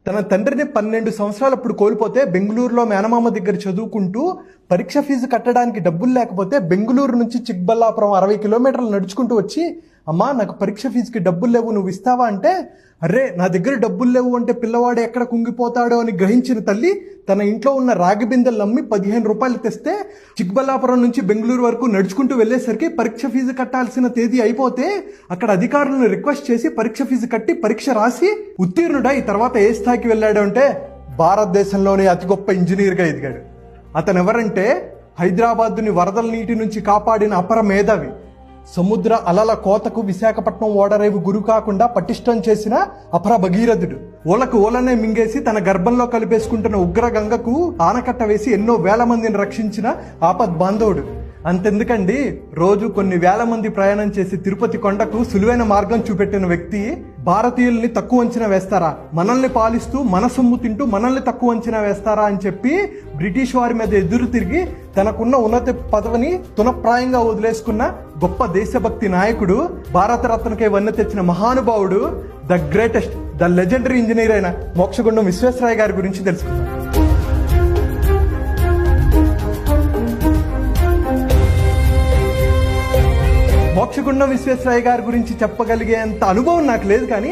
తన తండ్రిని 12 సంవత్సరాలప్పుడు కోల్పోతే బెంగళూరులో మేనమామ దగ్గర చదువుకుంటూ పరీక్ష ఫీజు కట్టడానికి డబ్బులు లేకపోతే బెంగళూరు నుంచి చిక్బల్లాపురం 60 కిలోమీటర్లు నడుచుకుంటూ వచ్చి, అమ్మా నాకు పరీక్ష ఫీజుకి డబ్బులు లేవు, నువ్వు ఇస్తావా అంటే, అరే నా దగ్గర డబ్బులు లేవు అంటే పిల్లవాడు ఎక్కడ కుంగిపోతాడో అని గ్రహించిన తల్లి తన ఇంట్లో ఉన్న రాగి బిందెలు నమ్మి 15 రూపాయలు తెస్తే చిక్బల్లాపురం నుంచి బెంగళూరు వరకు నడుచుకుంటూ వెళ్ళేసరికి పరీక్ష ఫీజు కట్టాల్సిన తేదీ అయిపోతే అక్కడ అధికారులను రిక్వెస్ట్ చేసి పరీక్ష ఫీజు కట్టి పరీక్ష రాసి ఉత్తీర్ణుడై తర్వాత ఏ స్థాయికి వెళ్ళాడు అంటే భారతదేశంలోనే అతి గొప్ప ఇంజనీర్గా ఎదిగాడు. అతను ఎవరంటే హైదరాబాద్ని వరదల నీటి నుంచి కాపాడిన అపర మేధావి, సముద్ర అలల కోతకు విశాఖపట్నం ఓడరేవు గురి కాకుండా పటిష్టం చేసిన అపర భగీరథుడు, ఓలకు ఓలనే మింగేసి తన గర్భంలో కలిపేసుకుంటున్న ఉగ్ర గంగకు ఆనకట్ట వేసి ఎన్నో వేల మందిని రక్షించిన ఆపద్ బాంధవుడు. అంతెందుకండి, రోజు కొన్ని వేల మంది ప్రయాణం చేసి తిరుపతి కొండకు సులువైన మార్గం చూపెట్టిన వ్యక్తి భారతీయుల్ని తక్కువ అంచనా వేస్తారా, మనల్ని పాలిస్తూ మన సొమ్ము తింటూ మనల్ని తక్కువ అంచనా వేస్తారా అని చెప్పి బ్రిటిష్ వారి మీద ఎదురు తిరిగి తనకున్న ఉన్నత పదవిని తునప్రాయంగా వదిలేసుకున్న గొప్ప దేశభక్తి నాయకుడు, భారతరత్నకే వన్నె తెచ్చిన మహానుభావుడు, the greatest, the legendary engineer అయిన మోక్షగుండం విశ్వేశ్వరయ్య గారి గురించి తెలుసుకుందాం. మోక్షగుండం విశ్వేశ్వరయ్య గారి గురించి చెప్పగలిగేంత అనుభవం నాకు లేదు, కానీ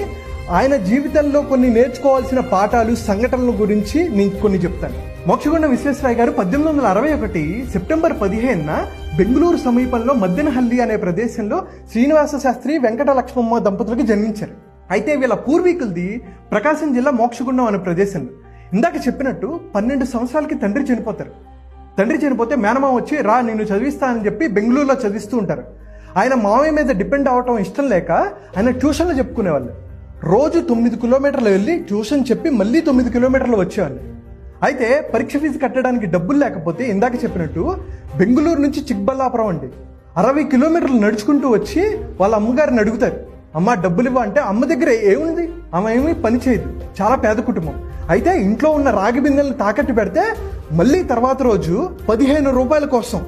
ఆయన జీవితంలో కొన్ని నేర్చుకోవాల్సిన పాఠాలు, సంఘటనల గురించి నేను కొన్ని చెప్తాను. మోక్షగుండం విశ్వేశ్వరయ్య గారు 1861 సెప్టెంబర్ 15న బెంగళూరు సమీపంలో మద్దెనహల్లి అనే ప్రదేశంలో శ్రీనివాస శాస్త్రి, వెంకట లక్ష్మమ్మ దంపతులకు జన్మించారు. అయితే వీళ్ళ పూర్వీకులది ప్రకాశం జిల్లా మోక్షగుండం అనే ప్రదేశంలో. ఇందాక చెప్పినట్టు 12 సంవత్సరాలకి తండ్రి చనిపోతారు. తండ్రి చనిపోతే మేనమామ వచ్చి రా నిన్ను చదివిస్తా అని చెప్పి బెంగళూరులో చదివిస్తూ ఉంటారు. ఆయన మామయ్య మీద డిపెండ్ అవ్వటం ఇష్టం లేక ఆయన ట్యూషన్లో చెప్పుకునేవాళ్ళు. రోజు 9 కిలోమీటర్లు వెళ్ళి ట్యూషన్ చెప్పి మళ్ళీ 9 కిలోమీటర్లు వచ్చేవాళ్ళు. అయితే పరీక్ష ఫీజు కట్టడానికి డబ్బులు లేకపోతే ఇందాక చెప్పినట్టు బెంగళూరు నుంచి చిక్బల్లాపురం అండి 60 కిలోమీటర్లు నడుచుకుంటూ వచ్చి వాళ్ళ అమ్మగారిని అడుగుతారు, అమ్మ డబ్బులు ఇవ్వ అంటే అమ్మ దగ్గర ఏముంది, ఆమె ఏమీ పని చేయదు, చాలా పేద కుటుంబం. అయితే ఇంట్లో ఉన్న రాగి బిందెలను తాకట్టు పెడితే మళ్ళీ తర్వాత రోజు 15 రూపాయల కోసం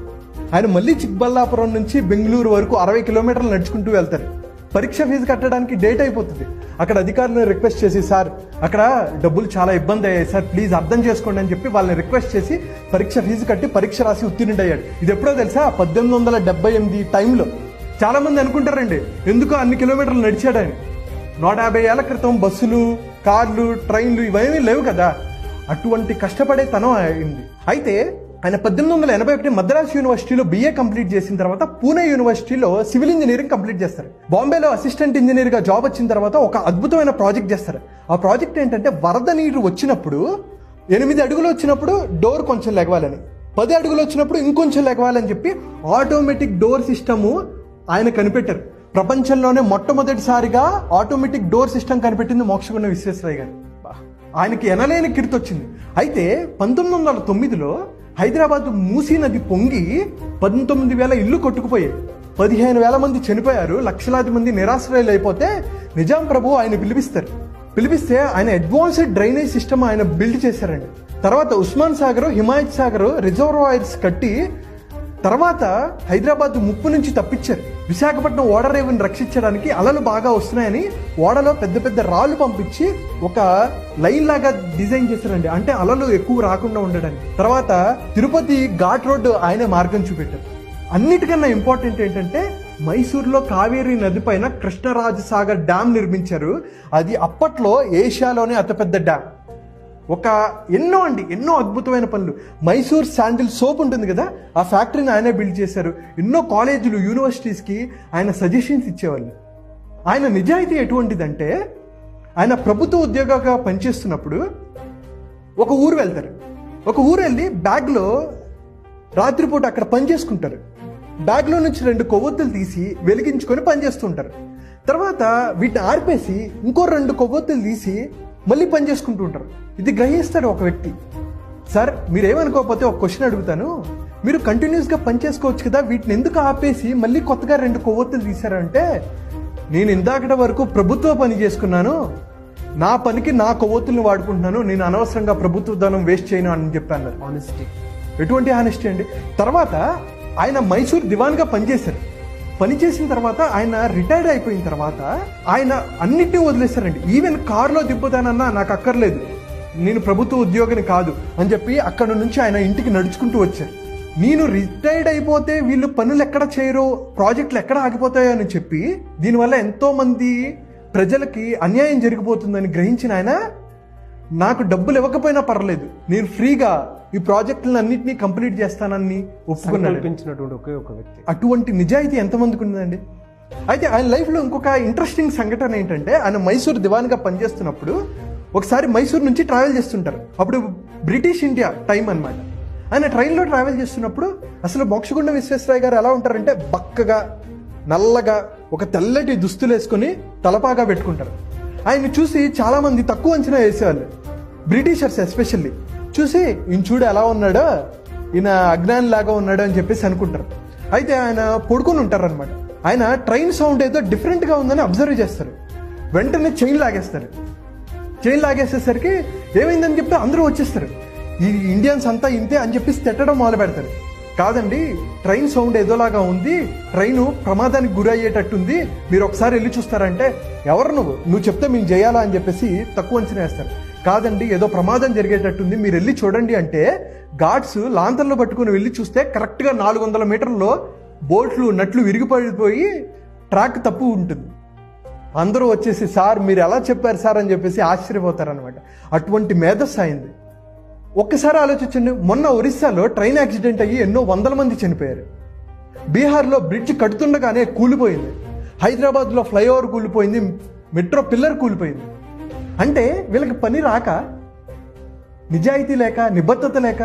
ఆయన మళ్ళీ చిక్బల్లాపురం నుంచి బెంగళూరు వరకు 60 కిలోమీటర్లు నడుచుకుంటూ వెళ్తారు. పరీక్ష ఫీజు కట్టడానికి డేట్ అయిపోతుంది. అక్కడ అధికారులను రిక్వెస్ట్ చేసి, సార్ అక్కడ డబ్బులు చాలా ఇబ్బంది అయ్యాయి సార్, ప్లీజ్ అర్థం చేసుకోండి అని చెప్పి వాళ్ళని రిక్వెస్ట్ చేసి పరీక్ష ఫీజు కట్టి పరీక్ష రాసి ఉత్తీర్ణుడయ్యాడు. ఇది ఎప్పుడో తెలుసా, 1878 టైంలో. చాలా మంది అనుకుంటారండి ఎందుకు అన్ని కిలోమీటర్లు నడిచాడని. 150 ఏళ్ల క్రితం బస్సులు, కార్లు, ట్రైన్లు ఇవేమీ లేవు కదా, అటువంటి కష్టపడే తనం అయింది. అయితే ఆయన 1881 మద్రాస్ యూనివర్సిటీలో BA కంప్లీట్ చేసిన తర్వాత పూణే యూనివర్సిటీలో సివిల్ ఇంజనీరింగ్ కంప్లీట్ చేస్తారు. బాంబేలో అసిస్టెంట్ ఇంజనీర్గా జాబ్ వచ్చిన తర్వాత ఒక అద్భుతమైన ప్రాజెక్ట్ చేస్తారు. ఆ ప్రాజెక్ట్ ఏంటంటే వరద నీరు వచ్చినప్పుడు 8 అడుగులు వచ్చినప్పుడు డోర్ కొంచెం లెగవాలని, 10 అడుగులు వచ్చినప్పుడు ఇంకొంచెం లెగవాలని చెప్పి ఆటోమేటిక్ డోర్ సిస్టము ఆయన కనిపెట్టారు. ప్రపంచంలోనే మొట్టమొదటిసారిగా ఆటోమేటిక్ డోర్ సిస్టమ్ కనిపెట్టింది మోక్షగుండం విశ్వేశ్వరయ్య గారు. ఆయనకి ఎనలేని కీర్తి వచ్చింది. అయితే 1909లో హైదరాబాద్ మూసీ నది పొంగి 19,000 ఇల్లు కొట్టుకుపోయాయి, 15,000 మంది చనిపోయారు, లక్షలాది మంది నిరాశ్రయాలు అయిపోతే నిజాం ప్రభు ఆయన పిలిపిస్తే ఆయన అడ్వాన్స్డ్ డ్రైనేజ్ సిస్టమ్ ఆయన బిల్డ్ చేశారండి. తర్వాత ఉస్మాన్ సాగర్, హిమాయత్ సాగర్ రిజర్వాయర్స్ కట్టి తర్వాత హైదరాబాద్ ముప్పు నుంచి తప్పించారు. విశాఖపట్నం ఓడరేవుని రక్షించడానికి అలలు బాగా వస్తున్నాయని ఓడలో పెద్ద పెద్ద రాళ్ళు పంపించి ఒక లైన్ లాగా డిజైన్ చేశారండి, అంటే అలలు ఎక్కువ రాకుండా ఉండడానికి. తర్వాత తిరుపతి ఘాట్ రోడ్డు ఆయనే మార్గం చూపెట్టారు. అన్నిటికన్నా ఇంపార్టెంట్ ఏంటంటే మైసూరులో కావేరీ నది పైన కృష్ణరాజసాగర్ డ్యామ్ నిర్మించారు. అది అప్పట్లో ఏషియాలోనే అతిపెద్ద డ్యామ్. ఎన్నో అద్భుతమైన పనులు. మైసూర్ శాండిల్ సోప్ ఉంటుంది కదా, ఆ ఫ్యాక్టరీని ఆయనే బిల్డ్ చేశారు. ఎన్నో కాలేజీలు, యూనివర్సిటీస్కి ఆయన సజెషన్స్ ఇచ్చేవాళ్ళు. ఆయన నిజాయితీ ఎటువంటిదంటే ఆయన ప్రభుత్వ ఉద్యోగంగా పనిచేస్తున్నప్పుడు ఒక ఊరు వెళ్తారు. ఒక ఊరు వెళ్ళి బ్యాగ్లో రాత్రిపూట అక్కడ పని చేసుకుంటారు. బ్యాగ్లో నుంచి 2 కొవ్వొత్తులు తీసి వెలిగించుకొని పనిచేస్తుంటారు. తర్వాత వీటిని ఆర్పేసి ఇంకో 2 కొవ్వొత్తులు తీసి మళ్ళీ పని చేసుకుంటూ ఉంటారు. ఇది గ్రహిస్తాడు ఒక వ్యక్తి. సార్ మీరేమనుకోకపోతే ఒక క్వశ్చన్ అడుగుతాను, మీరు కంటిన్యూస్గా పని చేసుకోవచ్చు కదా, వీటిని ఎందుకు ఆపేసి మళ్ళీ కొత్తగా 2 కొవ్వొత్తులు తీశారంటే, నేను ఇందాకటి వరకు ప్రభుత్వ పని చేసుకున్నాను, నా పనికి నా కొవ్వొత్తుల్ని వాడుకుంటున్నాను, నేను అనవసరంగా ప్రభుత్వ ధనం వేస్ట్ చేయను అని చెప్పాను. ఆనెస్టీ, ఎటువంటి ఆనెస్టీ అండి. తర్వాత ఆయన మైసూర్ దివాన్గా పనిచేశారు. పనిచేసిన తర్వాత ఆయన రిటైర్డ్ అయిపోయిన తర్వాత ఆయన అన్నిటినీ వదిలేశారండి. ఈవెన్ కార్లో దింపుతానన్నా నాకు అక్కర్లేదు, నేను ప్రభుత్వ ఉద్యోగిని కాదు అని చెప్పి అక్కడ నుంచి ఆయన ఇంటికి నడుచుకుంటూ వచ్చారు. నేను రిటైర్డ్ అయిపోతే వీళ్ళు పనులు ఎక్కడ చేయరు, ప్రాజెక్టులు ఎక్కడ ఆగిపోతాయో అని చెప్పి దీనివల్ల ఎంతోమంది ప్రజలకి అన్యాయం జరిగిపోతుందని గ్రహించిన ఆయన నాకు డబ్బులు ఇవ్వకపోయినా పర్లేదు, నేను ఫ్రీగా ఈ ప్రాజెక్టులను అన్నింటినీ కంప్లీట్ చేస్తానని ఒప్పుకున్నాడు. ఒకే ఒక వ్యక్తి. అటువంటి నిజాయితీ ఎంతమందికి ఉందండి. అయితే ఆయన లైఫ్లో ఇంకొక ఇంట్రెస్టింగ్ సంఘటన ఏంటంటే, ఆయన మైసూర్ దివాన్గా పనిచేస్తున్నప్పుడు ఒకసారి మైసూర్ నుంచి ట్రావెల్ చేస్తుంటారు. అప్పుడు బ్రిటిష్ ఇండియా టైం అనమాట. ఆయన ట్రైన్లో ట్రావెల్ చేస్తున్నప్పుడు అసలు మోక్షగుండం విశ్వేశ్వరయ్య గారు ఎలా ఉంటారంటే బక్కగా నల్లగా ఒక తెల్లటి దుస్తులు వేసుకొని తలపాగా పెట్టుకుంటారు. ఆయన్ని చూసి చాలామంది తక్కువ అంచనా వేసేవాళ్ళు, బ్రిటిషర్స్ ఎస్పెషల్లీ. చూసి ఈయన చూడు ఎలా ఉన్నాడో, ఈయన అజ్ఞాని లాగా ఉన్నాడు అని చెప్పేసి అనుకుంటారు. అయితే ఆయన పడుకొని ఉంటారు అనమాట. ఆయన ట్రైన్ సౌండ్ ఏదో డిఫరెంట్గా ఉందని అబ్జర్వ్ చేస్తారు. వెంటనే చైన్ లాగేస్తారు. చైన్ లాగేసేసరికి ఏమైందని చెప్పి అందరూ వచ్చేస్తారు. ఈ ఇండియన్స్ అంతా ఇంతే అని చెప్పేసి తిట్టడం మొదలు పెడతారు. కాదండి, ట్రైన్ సౌండ్ ఏదోలాగా ఉంది, ట్రైను ప్రమాదానికి గురి అయ్యేటట్టుంది, మీరు ఒకసారి వెళ్ళి చూస్తారంటే, ఎవరు నువ్వు చెప్తే మేము చేయాలా అని చెప్పేసి తక్కువ అంచనా వేస్తారు. కాదండి, ఏదో ప్రమాదం జరిగేటట్టుంది, మీరు వెళ్ళి చూడండి అంటే గార్డ్స్ లాంతర్లో పట్టుకుని వెళ్ళి చూస్తే కరెక్ట్గా 400 మీటర్లో బోట్లు నట్లు విరిగిపడిపోయి ట్రాక్ తప్పు ఉంటుంది. అందరూ వచ్చేసి సార్ మీరు ఎలా చెప్పారు సార్ అని చెప్పేసి ఆశ్చర్యపోతారనమాట. అటువంటి మేధస్సు అయింది. ఒక్కసారి ఆలోచించండి, మొన్న ఒరిస్సాలో ట్రైన్ యాక్సిడెంట్ అయ్యి ఎన్నో 100 మంది చనిపోయారు. బీహార్లో బ్రిడ్జ్ కడుతుండగానే కూలిపోయింది. హైదరాబాద్లో ఫ్లైఓవర్ కూలిపోయింది, మెట్రో పిల్లర్ కూలిపోయింది. అంటే వీళ్ళకి పని రాక, నిజాయితీ లేక, నిబద్ధత లేక.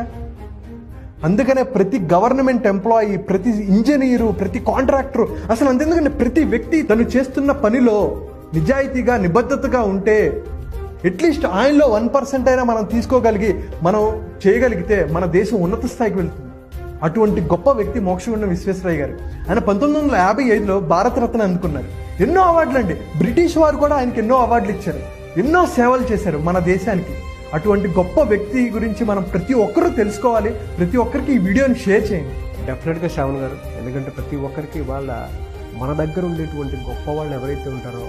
అందుకనే ప్రతి గవర్నమెంట్ ఎంప్లాయీ, ప్రతి ఇంజనీరు, ప్రతి కాంట్రాక్టరు, అసలు అంతెందుకంటే ప్రతి వ్యక్తి తను చేస్తున్న పనిలో నిజాయితీగా నిబద్ధతగా ఉంటే అట్లీస్ట్ ఆయనలో 1% అయినా మనం తీసుకోగలిగి మనం చేయగలిగితే మన దేశం ఉన్నత స్థాయికి వెళ్తుంది. అటువంటి గొప్ప వ్యక్తి మోక్షగుండం విశ్వేశ్వరయ్య గారు. ఆయన 1955లో భారతరత్న అందుకున్నారు. ఎన్నో అవార్డులు అండి. బ్రిటిష్ వారు కూడా ఆయనకి ఎన్నో అవార్డులు ఇచ్చారు, ఎన్నో సేవలు చేశారు మన దేశానికి. అటువంటి గొప్ప వ్యక్తి గురించి మనం ప్రతి ఒక్కరూ తెలుసుకోవాలి. ప్రతి ఒక్కరికి ఈ వీడియోని షేర్ చేయండి. డెఫినెట్గా శ్రావణ్ గారు, ఎందుకంటే ప్రతి ఒక్కరికి మన దగ్గర ఉండేటువంటి గొప్ప వాళ్ళు ఎవరైతే ఉంటారో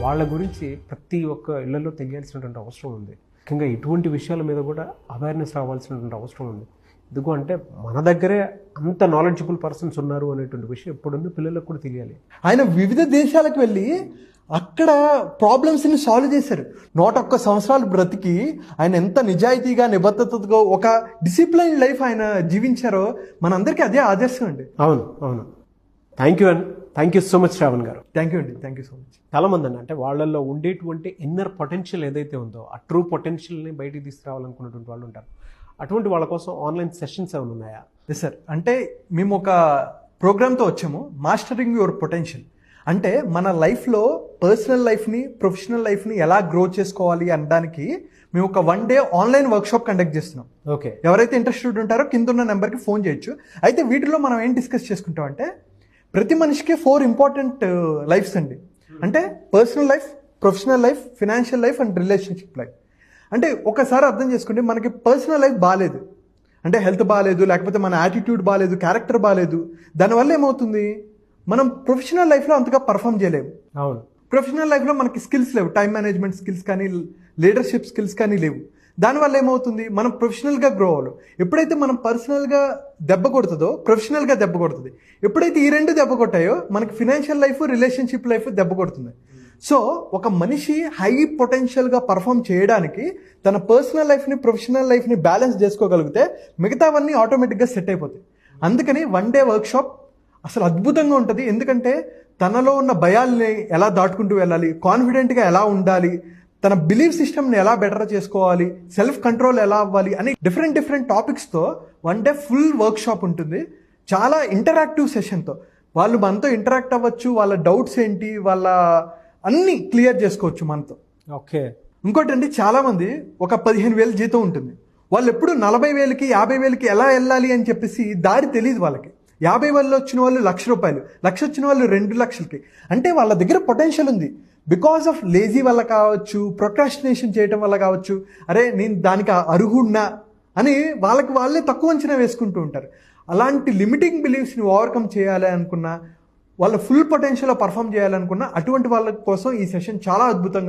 వాళ్ళ గురించి ప్రతి ఒక్క ఇళ్లలో తెలియాల్సినటువంటి అవసరం ఉంది. ముఖ్యంగా ఇటువంటి విషయాల మీద కూడా అవేర్నెస్ రావాల్సినటువంటి అవసరం ఉంది. ఎందుకు అంటే మన దగ్గరే అంత నాలెడ్జబుల్ పర్సన్స్ ఉన్నారు అనేటువంటి విషయం ఎప్పుడుందో పిల్లలకు కూడా తెలియాలి. ఆయన వివిధ దేశాలకు వెళ్ళి అక్కడ ప్రాబ్లమ్స్ని సాల్వ్ చేశారు. 101 సంవత్సరాలు బ్రతికి ఆయన ఎంత నిజాయితీగా, నిబద్ధతగా ఒక డిసిప్లైన్ లైఫ్ ఆయన జీవించారో మనందరికీ అదే ఆదర్శం అండి. అవును. Thank you so much Shravan గారు. Thank you so much. చాలామంది అంటే వాళ్ళల్లో ఉండేటువంటి ఇన్నర్ పొటెన్షియల్ ఏదైతే ఉందో ఆ ట్రూ పొటెన్షియల్ని బయటికి తీసుకురావాలనుకున్నటువంటి వాళ్ళు ఉంటారు. అటువంటి వాళ్ళ కోసం ఆన్లైన్ సెషన్స్ ఏమైనా ఉన్నాయా? Yes sir. అంటే మేము ఒక ప్రోగ్రామ్తో వచ్చాము, మాస్టరింగ్ యువర్ పొటెన్షియల్. అంటే మన లైఫ్లో పర్సనల్ లైఫ్ని, ప్రొఫెషనల్ లైఫ్ని ఎలా గ్రో చేసుకోవాలి అనడానికి మేము ఒక 1 డే ఆన్లైన్ వర్క్షాప్ కండక్ట్ చేస్తున్నాం. ఓకే. ఎవరైతే ఇంట్రెస్టెడ్ ఉంటారో కింద ఉన్న నెంబర్కి ఫోన్ చేయొచ్చు. అయితే వీటిలో మనం ఏం డిస్కస్ చేసుకుంటాం అంటే, ప్రతి మనిషికి 4 ఇంపార్టెంట్ లైఫ్స్ అండి. అంటే personal life, professional life, financial life and relationship life. అంటే ఒకసారి అర్థం చేసుకుంటే మనకి పర్సనల్ లైఫ్ బాగాలేదు అంటే, హెల్త్ బాగాలేదు, లేకపోతే మన యాటిట్యూడ్ బాగాలేదు, క్యారెక్టర్ బాగాలేదు, దానివల్ల ఏమవుతుంది, మనం ప్రొఫెషనల్ లైఫ్లో అంతగా పర్ఫామ్ చేయలేము. అవును. ప్రొఫెషనల్ లైఫ్లో మనకి స్కిల్స్ లేవు, టైం మేనేజ్మెంట్ స్కిల్స్ కానీ, లీడర్షిప్ స్కిల్స్ కానీ లేవు. దానివల్ల ఏమవుతుంది, మనం ప్రొఫెషనల్గా గ్రో అవ్వాలి. ఎప్పుడైతే మనం పర్సనల్గా దెబ్బ కొడుతుందో ప్రొఫెషనల్గా దెబ్బ కొడుతుంది. ఎప్పుడైతే ఈ 2 దెబ్బ కొట్టాయో మనకి ఫినాన్షియల్ లైఫ్, రిలేషన్షిప్ లైఫ్ దెబ్బ కొడుతుంది. సో ఒక మనిషి హై పొటెన్షియల్గా పర్ఫామ్ చేయడానికి తన పర్సనల్ లైఫ్ని, ప్రొఫెషనల్ లైఫ్ని బ్యాలెన్స్ చేసుకోగలిగితే మిగతావన్నీ ఆటోమేటిక్గా సెట్ అయిపోతాయి. అందుకని 1 డే వర్క్షాప్ అసలు అద్భుతంగా ఉంటుంది. ఎందుకంటే తనలో ఉన్న భయాల్ని ఎలా దాటుకుంటూ వెళ్ళాలి, కాన్ఫిడెంట్గా ఎలా ఉండాలి, తన బిలీఫ్ సిస్టమ్ని ఎలా బెటర్ చేసుకోవాలి, సెల్ఫ్ కంట్రోల్ ఎలా అవ్వాలి అని డిఫరెంట్ టాపిక్స్తో 1 డే ఫుల్ వర్క్షాప్ ఉంటుంది. చాలా ఇంటరాక్టివ్ సెషన్తో వాళ్ళు మనతో ఇంటరాక్ట్ అవ్వచ్చు, వాళ్ళ డౌట్స్ ఏంటి, వాళ్ళ అన్నీ క్లియర్ చేసుకోవచ్చు మనతో. ఓకే. ఇంకోటి అండి, చాలామంది ఒక 15,000 జీతం ఉంటుంది, వాళ్ళు ఎప్పుడు 40,000కి 50,000కి ఎలా వెళ్ళాలి అని చెప్పేసి దారి తెలియదు వాళ్ళకి. 50,000 వచ్చిన వాళ్ళు ₹1,00,000, 1,00,000 వచ్చిన వాళ్ళు 2,00,000కి. అంటే వాళ్ళ దగ్గర పొటెన్షియల్ ఉంది. బికాస్ ఆఫ్ లేజీ వల్ల కావచ్చు, ప్రొక్రాస్టినేషన్ చేయటం వల్ల కావచ్చు, అరే నేను దానికి అర్హుడినా అని వాళ్ళే తక్కువ అంచనా వేసుకుంటూ ఉంటారు. అలాంటి లిమిటింగ్ బిలీఫ్స్ని ఓవర్కమ్ చేయాలి అనుకున్నా, వాళ్ళ ఫుల్ పొటెన్షియల్లో పర్ఫామ్ చేయాలనుకున్నా, అటువంటి వాళ్ళ కోసం ఈ సెషన్ చాలా అద్భుతంగా